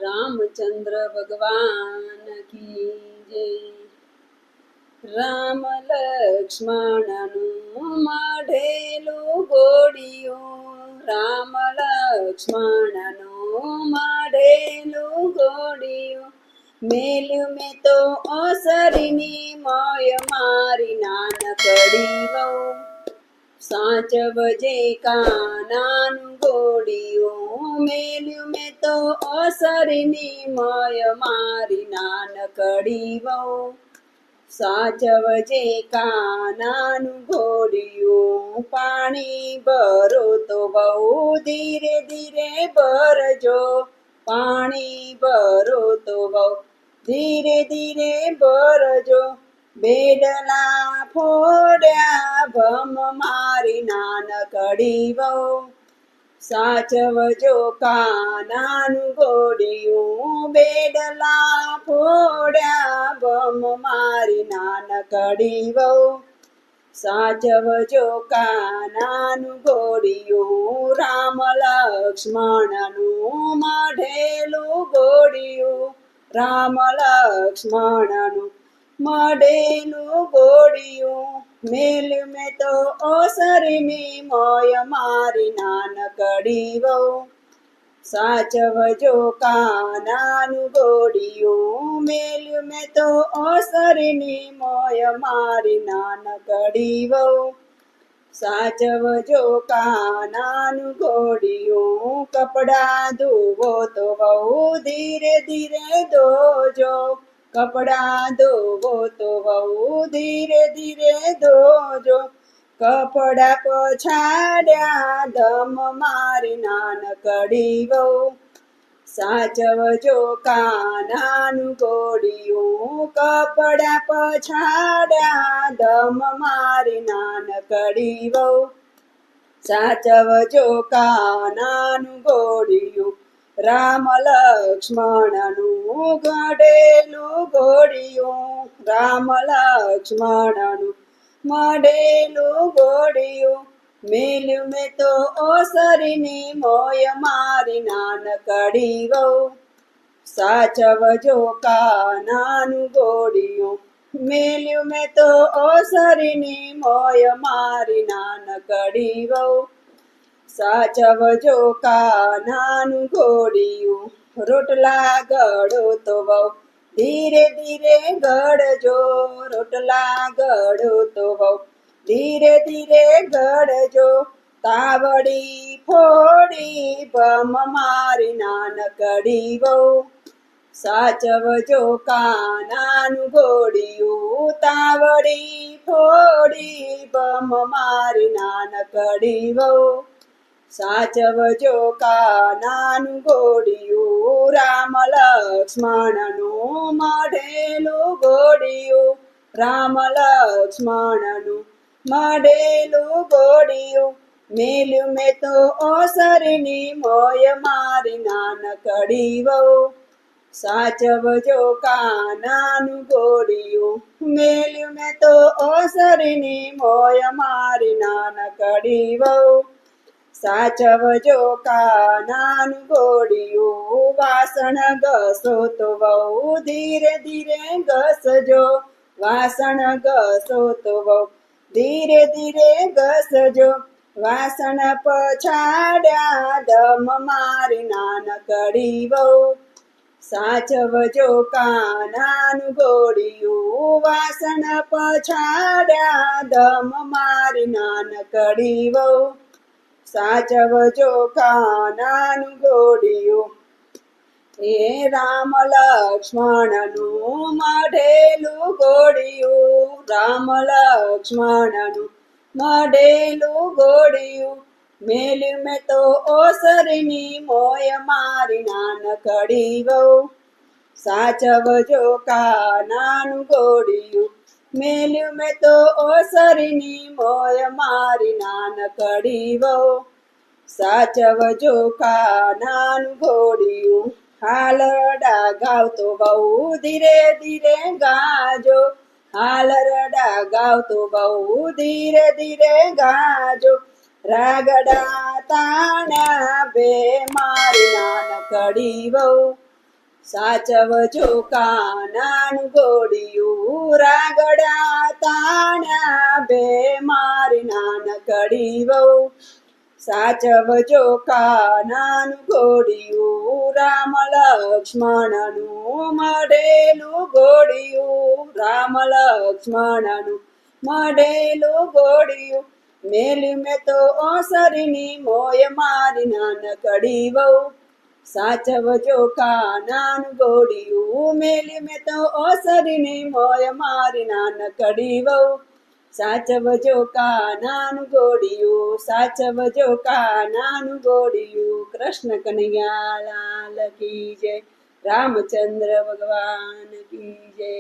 रामचंद्र भगवान की जय। राम लक्ष्मणनु मढेलु गोडियो, राम लक्ष्मणनु मढेलु गोडियो। मेल्यु में तो असरिनी मय मारी नानकड़ी वहू, साचवजे कानानु गोडियो। मेल्यु में तो असरिनी मय मारी नानकड़ी वहू, साचवजे कानानु गोडियो। पाणी भरो तो बहु धीरे धीरे भरजो, पाणी भरो तो बहु धीरे धीरे भरजो। बेडला फोड्या भम मारी नानकड़ी वहू, साचवजो कानानु गोडियो। बेडला फोड्या भम मारी नानकड़ी वहू, साचवजो कानानु गोडियो। राम लक्ष्मणनु मढेलु गोडियो, राम लक्ष्मणनु मढेलु गोडियो। मेल्यु में तो ओसरिनी मय मारी नानकड़ी वहू, साचवजो कानानु गोडियो। मेल्यु में तो ओसरिनी मय मारी नानकड़ी वहू, साचवजो कानानु गोडियो। कपड़ा धोवो तो बहु धीरे धीरे धोजो, कपड़ा धोवो तो बहु धीरे धीरे धोजो। कपड़ा पछाड्या धम मारी नानकड़ी वहू, साचवजो कानानु गोडियो। कपड़ा पछाड्या धम मारी नानकड़ी वहू, साचवजो कानानु गोडियो। राम लक्ष्मणनु मढेलु गोडियो, राम लक्ष्मणनु मढेलु गोडियो। मेल्यु में तो ओसरिनी मय मारी नानकड़ी वहू, साचवजो कानानु गोडियो। मेल्यु में तो ओसरिनी मय मारी नानकड़ी वहू, साचवजो कानानु गोडियो। रोटला गड़ो तो बहु धीरे धीरे गड़जो, रोटला गड़ो तो बहु धीरे धीरे गड़जो। तावड़ी फोड़ी बम मारी नानकड़ी वहू, साचवजो कानानु गोडियो। तावड़ी फोड़ी बम मारी नानकड़ी वहू, साचवजो कानानु गोडियो। राम लक्ष्मणनु मढेलु गोडियो, राम लक्ष्मणनु मढेलु गोडियो। मेल्यु में तो ओसरिनी मय मारी नानकड़ी वहू, साचवजो कानानु गोडियो। मेल्यु में तो ओसरिनी मय मारी नानकड़ी वहू, साचवजो कानानु गोडियो। वासण घसो तो बहु धीरे धीरे घसजो, वासण घसो तो बहु धीरे धीरे घसजो। वासण पछाड्या धम मारी नानकड़ी वहू, साचवजो कानानु गोडियो। वासण पछाड्या धम मारी नानकड़ी वहू, साचवजो कानानु गोडियो। हे राम लक्ष्मणनु मढेलु गोडियो, राम लक्ष्मणनु मढेलु गोडियो। मेल्यु में तो ओसरिनी मय मारी नानकड़ी वहू, साचवजो कानानु गोडियो। मेल्यु में तो ओसरिनी मय मारी नानकड़ी वहू, साचवजो कानानु गोडियो। हालरडा गावतो बहु धीरे धीरे गाजो, हालरडा गावतो बहु धीरे धीरे गाजो। रागड़ा ताण्या बे मारी नानकड़ी वहू, સાચવજો કાનાનું ઘોડિયું રાગડા તાણ્યા બે મારી નાનકડી વહુ સાચવજો કાનાનું ઘોડિયું રામ લક્ષ્મણનું મઢેલું ઘોડિયું રામ લક્ષ્મણનું મઢેલું ઘોડિયું મેલ્યું મેં તો ઓસરીની મોય મારી નાનકડી વહુ સાચવજો કાનાનું ઘોડિયું મેલ્યું મેં તો ઓસરીની મોય મારી નાનકડી વહુ સાચવજો કાનાનું ઘોડિયું સાચવજો કાનાનું ઘોડિયું કૃષ્ણ કનૈયા લાલ કી જય રામચંદ્ર ભગવાન કી જય